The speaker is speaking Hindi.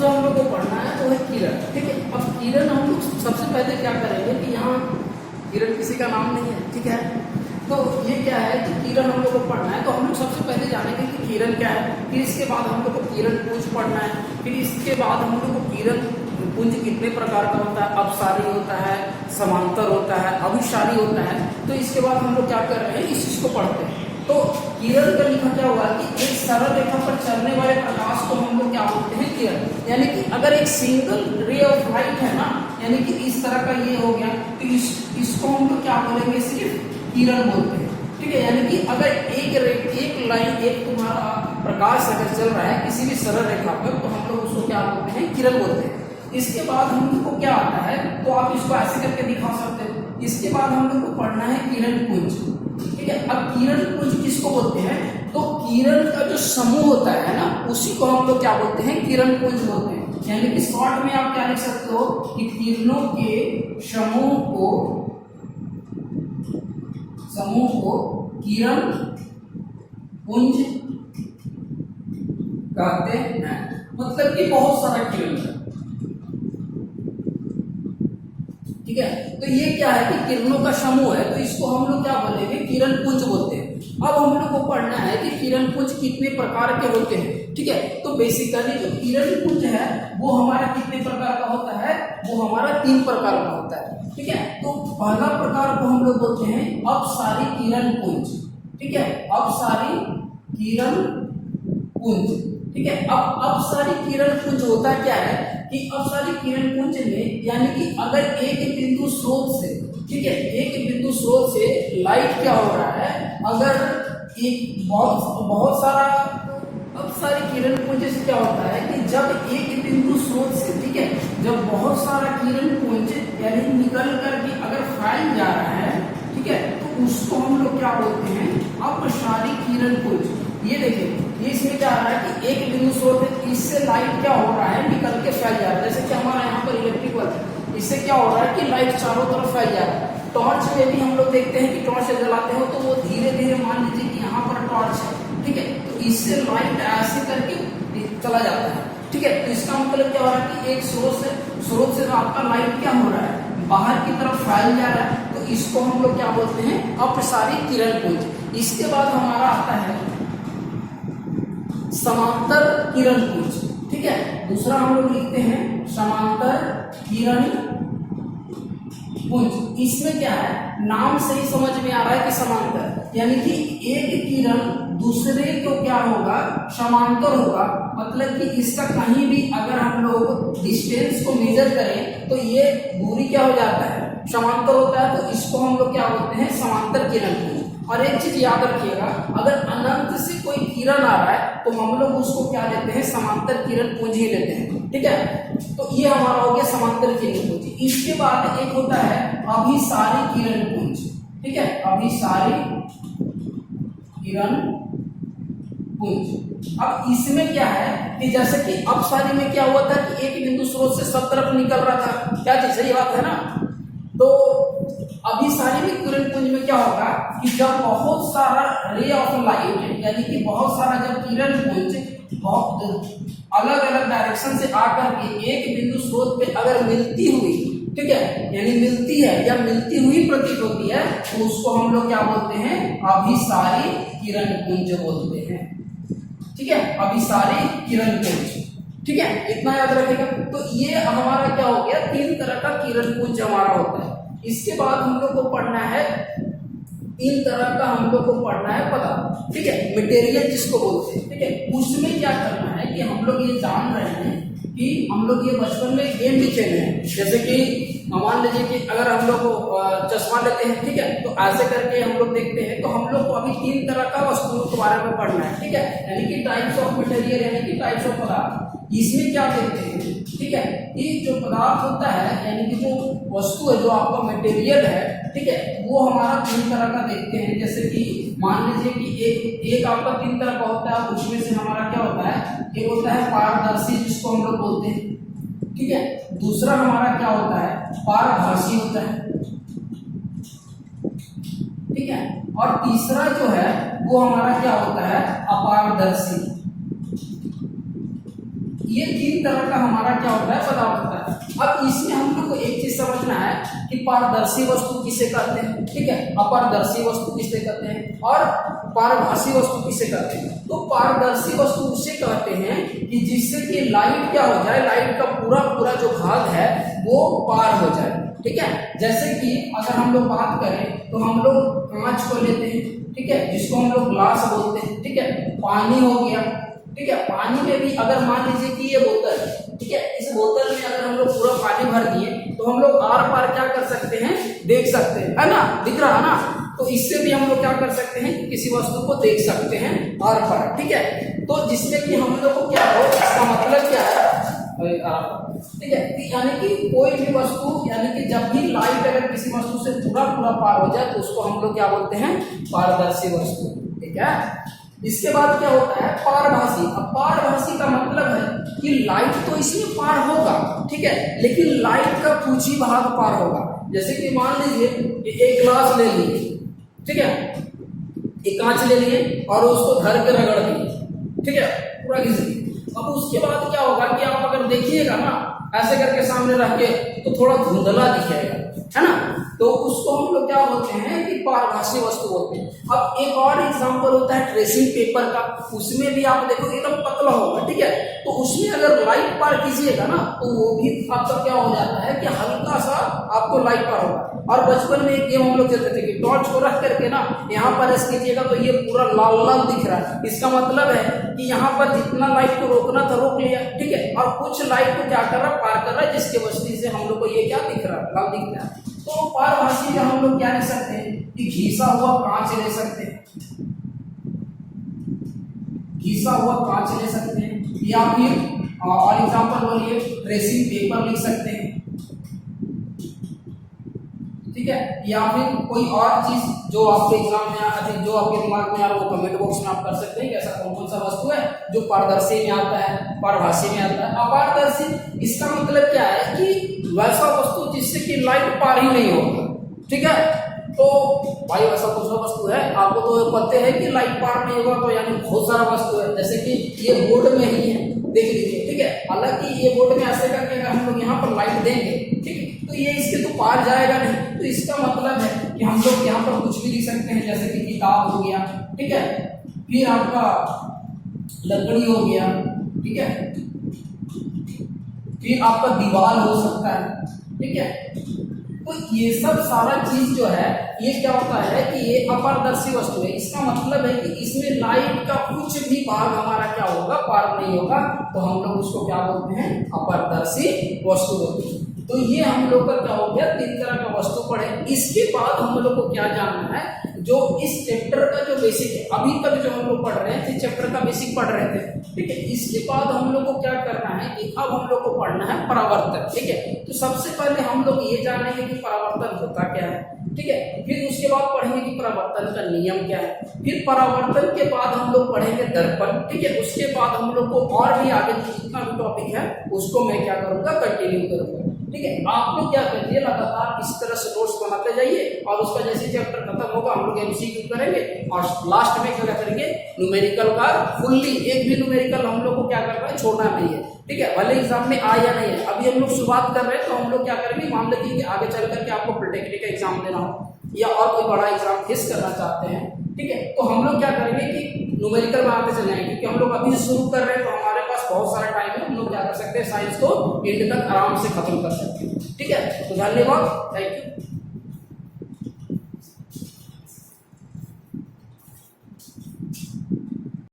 जो हम लोग को पढ़ना है वो है किरण। ठीक है, अब किरण हम लोग सबसे पहले क्या करेंगे कि यहाँ किरण किसी का नाम नहीं है, ठीक है, तो ये क्या है कि किरण हम लोग को पढ़ना है, तो हम लोग सबसे पहले जानेंगे कि किरण क्या है, फिर इसके बाद हम लोग को किरण पुंज पढ़ना है, फिर इसके बाद हम लोग को किरण पुंज कितने प्रकार का होता है, अपसारी होता है, समांतर होता है, अभिसारी होता है। तो इसके बाद हम लोग क्या कर रहे हैं, इस चीज को पढ़ते हैं। तो किरण का लिखा क्या हुआ कि एक सरल रेखा पर चलने वाले प्रकाश को हम लोग क्या बोलते हैं, किरण। यानी कि अगर एक सिंगल रे ऑफ लाइट है ना, यानी कि इस तरह का ये हो गया, तो इसको हम लोग क्या बोलेंगे, सिर्फ किरण बोलते हैं। ठीक है, यानी कि अगर एक लाइन, एक तुम्हारा प्रकाश अगर चल रहा है किसी भी सरल रेखा पर, तो हम लोग उसको क्या बोलते हैं, किरण बोलते हैं। इसके बाद हम लोग को क्या आता है, तो आप इसको ऐसे करके दिखा सकते हो। इसके बाद हम लोग को पढ़ना है किरण पुंज। ठीक है, अब किरण पुंज किसको बोलते हैं, तो किरण का जो समूह होता है ना, उसी को हम लोग क्या बोलते हैं, किरण पुंज बोलते हैं। यानी कि शॉर्ट में आप क्या लिख सकते हो कि किरणों के समूह को किरण पुंज कहते हैं। मतलब कि बहुत सारा किरण है। ठीक है, तो ये क्या है कि किरणों का समूह है, तो इसको हम लोग क्या बोलेंगे, किरण पुंज बोलते हैं। अब हम लोग को पढ़ना है कि किरण पुंज कितने प्रकार के होते हैं। ठीक है, तो बेसिकली जो किरण पुंज है वो हमारा कितने प्रकार का होता है, वो हमारा 3 प्रकार का होता है। ठीक है, तो पहला प्रकार को हम लोग बोलते हैं अपसारी किरण पुंज। ठीक है, अपसारी किरण पुंज। ठीक है, अब अपसारी किरण पुंज होता क्या है कि अपसारी किरण पुंज में, यानी कि अगर एक बिंदु स्रोत से, ठीक है, एक बिंदु स्रोत से लाइट क्या हो रहा है, अगर एक बहुत सारा अपसारी किरण पुंज से क्या होता है कि जब एक बिंदु स्रोत से, ठीक है, जब बहुत सारा किरण पुंज यानी निकल करके अगर फैल जा रहा है, ठीक है, तो उसको हम लोग क्या बोलते हैं, अपसारी किरण पुंज। ये देखिए, ये इसमें क्या आ रहा है कि एक बिंदु स्रोत है, इससे लाइट क्या हो रहा है, निकल के फैल जा रहा है। जैसे कि हमारा यहाँ पर इलेक्ट्रिक बल्ब है, इससे क्या हो रहा है कि लाइट चारों तरफ फैल जा रहा है। टॉर्च में भी हम लोग देखते हैं कि टॉर्च जलाते हो तो वो धीरे धीरे, मान लीजिए कि यहाँ पर टॉर्च है, ठीक है, तो इससे लाइट ऐसे करके चला जाता है। ठीक है, तो इसका मतलब क्या हो रहा है कि एक स्रोत से आपका लाइट क्या हो रहा है, बाहर की तरफ फैल जा रहा है, तो इसको हम लोग क्या बोलते हैं, अपसारी किरण पुंज। इसके बाद हमारा आता है समांतर किरण पुंज। ठीक है, दूसरा हम लोग लिखते हैं समांतर किरण पुंज। इसमें क्या है, नाम से ही समझ में आ रहा है कि समांतर, यानी कि एक किरण दूसरे को क्या होगा, समांतर होगा। मतलब कि इसका कहीं भी अगर हम लोग डिस्टेंस को मेजर करें तो ये दूरी क्या हो जाता है, समांतर होता है। तो इसको हम लोग क्या बोलते हैं, समांतर किरण पुंज। और एक चीज याद रखिएगा, अगर अनंत से कोई किरण आ रहा है तो हम लोग उसको क्या लेते हैं, समांतर किरण पुंज ही लेते हैं। ठीक है, तो ये हमारा हो गया समांतर किरण पुंज। इसके बाद एक होता है अभिसारी किरण पुंज। ठीक है, अभिसारी किरण पुंज। अब इसमें क्या है कि जैसे कि अपसारी में क्या हुआ था कि एक बिंदु स्रोत से सब तरफ निकल रहा था, क्या चीज, सही बात है ना। तो अभिसारी में किरण पुंज में क्या होगा कि जब बहुत सारा रे ऑफ लाइट, यानी कि बहुत सारा जब किरण पुंज बहुत अलग अलग डायरेक्शन से आकर के एक बिंदु स्रोत पे अगर मिलती हुई, ठीक है, यानी मिलती है या मिलती हुई प्रतीत होती है, तो उसको हम लोग क्या बोलते हैं, अभिसारी किरण पुंज बोलते हैं। ठीक है, अभिसारी किरण पुंज। ठीक है, इतना याद रखेगा। तो ये हमारा क्या हो गया, 3 तरह का किरण पुंज हमारा होता है। इसके बाद हम लोग को पढ़ना है 3 तरह का हम लोग को पढ़ना है पदार्थ। ठीक है, मटेरियल जिसको बोलते हैं। ठीक है, उसमें क्या करना है कि हम लोग ये जान रहे हैं कि हम लोग ये बचपन में गेम भी खेले हैं। जैसे कि मान लीजिए कि अगर हम लोग चश्मा लेते हैं, ठीक है, तो ऐसे करके हम लोग देखते हैं, तो हम लोग को अभी 3 तरह का वस्तुओं के बारे में पढ़ना है। ठीक है, यानी कि टाइप्स ऑफ मटेरियल, यानी कि टाइप्स ऑफ पदार्थ। इसमें क्या देखते हैं, ठीक है, कि जो पदार्थ होता है, यानी कि जो वस्तु है, जो आपका मटेरियल है, ठीक है, वो हमारा 3 तरह का देखते हैं। जैसे कि मान लीजिए कि एक आपका 3 तरह का होता है, उसमें से हमारा क्या होता है, एक होता है पारदर्शी, जिसको हम लोग बोलते हैं। ठीक है, दूसरा हमारा क्या होता है, पारभासी होता है। ठीक है, और तीसरा जो है वो हमारा क्या होता है, अपारदर्शी। ये 3 तरह का हमारा क्या होता है, पदार्थ होता है। अब इसमें हम लोग को एक चीज समझना है कि पारदर्शी वस्तु किसे कहते हैं, ठीक है, अपारदर्शी वस्तु किसे कहते हैं और पारभासी वस्तु किसे कहते हैं। तो पारदर्शी वस्तु उसे कहते हैं कि जिससे कि लाइट क्या हो जाए, लाइट का पूरा जो भाग है वो पार हो जाए, ठीक है। जैसे कि अगर हम लोग बात करें तो हम लोग कांच को लेते हैं, ठीक है, जिसको हम लोग ग्लास बोलते हैं, ठीक है। पानी हो गया, ठीक है, पानी में भी अगर मान लीजिए कि ये बोतल, ठीक है, इस बोतल में अगर हम लोग पूरा पानी भर दिए तो हम लोग आर पार क्या कर सकते हैं, देख सकते हैं, है ना, दिख रहा है ना। तो इससे भी हम लोग क्या कर सकते हैं कि किसी वस्तु को देख सकते हैं आर पार, ठीक है। तो जिसमें कि हम लोग को क्या हो, इसका मतलब क्या है, ठीक है, यानी कि कोई भी वस्तु, यानी कि जब भी लाइट अगर किसी वस्तु से पूरा पार हो जाए तो उसको हम लोग क्या बोलते हैं, पारदर्शी वस्तु, ठीक है। इसके बाद क्या होता है, पारभासी। अब पारभासी का मतलब है कि लाइट तो इसमें पार होगा, ठीक है, लेकिन लाइट का कुछ ही भाग पार होगा। जैसे कि मान लीजिए एक ग्लास ले लिए, ठीक है, एक कांच ले लिए और उसको धर के रगड़ दिए, ठीक है, पूरा घिस दिए। अब उसके बाद क्या होगा कि आप अगर देखिएगा ना ऐसे करके सामने रख के तो थोड़ा धुंधला दिखेगा, है ना। तो उसको हम लोग क्या बोलते हैं कि पारभासी वस्तु बोलते हैं। अब एक और एग्जांपल होता है ट्रेसिंग पेपर का, उसमें भी आप देखो एकदम पतला होगा, ठीक है, तो उसमें अगर लाइट पार कीजिएगा ना तो वो भी आपका क्या हो जाता है कि हल्का सा आपको लाइट पार होगा। और बचपन में एक गेम हम लोग खेलते थे कि टॉर्च को रख करके ना यहाँ पर ऐसे कीजिएगा तो ये पूरा लाल लाल दिख रहा है, इसका मतलब है कि यहाँ पर जितना लाइट को रोकना था रोक लिया, ठीक है, और कुछ लाइट को क्या कर रहा है, पार कर रहा है, जिसके वजह से हम लोग को ये क्या दिख रहा है, लाल दिख रहा है। तो पारभासी में हम लोग क्या ले सकते हैं कि घिसा हुआ कांच ले सकते हैं, घिसा हुआ कांच ले सकते हैं, या फिर और एग्जांपल बोलिए ट्रेसिंग पेपर लिख सकते हैं, ठीक है, या फिर कोई और चीज जो आपके एग्जाम में आती, जो आपके दिमाग में आ रहा है वो कमेंट बॉक्स में आप कर सकते हैं। ऐसा कौन सा वस्तु है जो पारदर्शी में आता है, पारभासी में आता है। अपारदर्शी इसका मतलब क्या है कि वैसा वस्तु जिससे कि लाइट पार ही नहीं होगा, ठीक है। तो भाई वैसा कौन सा वस्तु है, आपको तो पता है कि लाइट पार नहीं होगा, तो यानी बहुत सारा वस्तु है। जैसे कि ये बोर्ड में ही है, देख लीजिए, ठीक है, हालांकि ये बोर्ड में ऐसे करके अगर हम लोग यहाँ पर लाइट देंगे, ठीक है, तो ये इसके तो पार जाएगा नहीं। तो इसका मतलब है कि हम लोग यहाँ पर कुछ भी लिख सकते हैं, जैसे कि किताब हो गया, ठीक है, फिर आपका लकड़ी हो गया, ठीक है, फिर आपका दीवार हो सकता है, ठीक है। तो ये सब सारा चीज जो है ये क्या होता है कि ये अपारदर्शी वस्तु है। इसका मतलब है कि इसमें लाइट का कुछ भी भाग हमारा क्या होगा, पार नहीं होगा, तो हम लोग उसको क्या बोलते हैं, अपारदर्शी वस्तु बोलते हैं। तो ये हम लोग का क्या हो गया, 3 तरह का वस्तु पढ़े। इसके बाद हम लोग को क्या जानना है, जो इस चैप्टर का जो बेसिक है, अभी तक जो हम लोग पढ़ रहे थे चैप्टर का बेसिक पढ़ रहे थे, ठीक है। इसके बाद हम लोग को क्या करना है कि अब हम लोग को पढ़ना है परावर्तन, ठीक है। तो सबसे पहले हम लोग ये जानेंगे कि परावर्तन होता क्या है, ठीक है। फिर उसके बाद पढ़ेंगे कि परावर्तन का नियम क्या है। फिर परावर्तन के बाद हम लोग पढ़ेंगे दर्पण, ठीक है। उसके बाद हम लोग को और भी आगे जितना भी टॉपिक है उसको मैं क्या करूंगा, कंटिन्यू करूंगा, ठीक है। आप लोग क्या करिए, लगातार इस तरह से नोट्स बनाते जाइए और उसका जैसे चैप्टर खत्म होगा हम लोग एमसीक्यू करेंगे और लास्ट में क्या करेंगे, न्यूमेरिकल का फुल्ली, एक भी न्यूमेरिकल हम लोग को क्या करना है, छोड़ना नहीं है, ठीक है। भले एग्जाम में आए या नहीं है, अभी हम लोग शुरुआत कर रहे हैं, तो हम लोग क्या करेंगे, मान लीजिए कि आगे चल करके आपको पॉलिटेक्निक का एग्जाम देना हो या और कोई बड़ा एग्जाम फेस करना चाहते हैं, ठीक है, तो हम लोग क्या करेंगे कि न्यूमेरिकल में आते चले जाएंगे, क्योंकि हम लोग अभी शुरू कर रहे हैं तो हमारे पास बहुत सारा टाइम है। हम लोग क्या कर सकते हैं, साइंस को एंड तक आराम से खत्म कर सकते हैं, ठीक है। तो धन्यवाद, थैंक यू।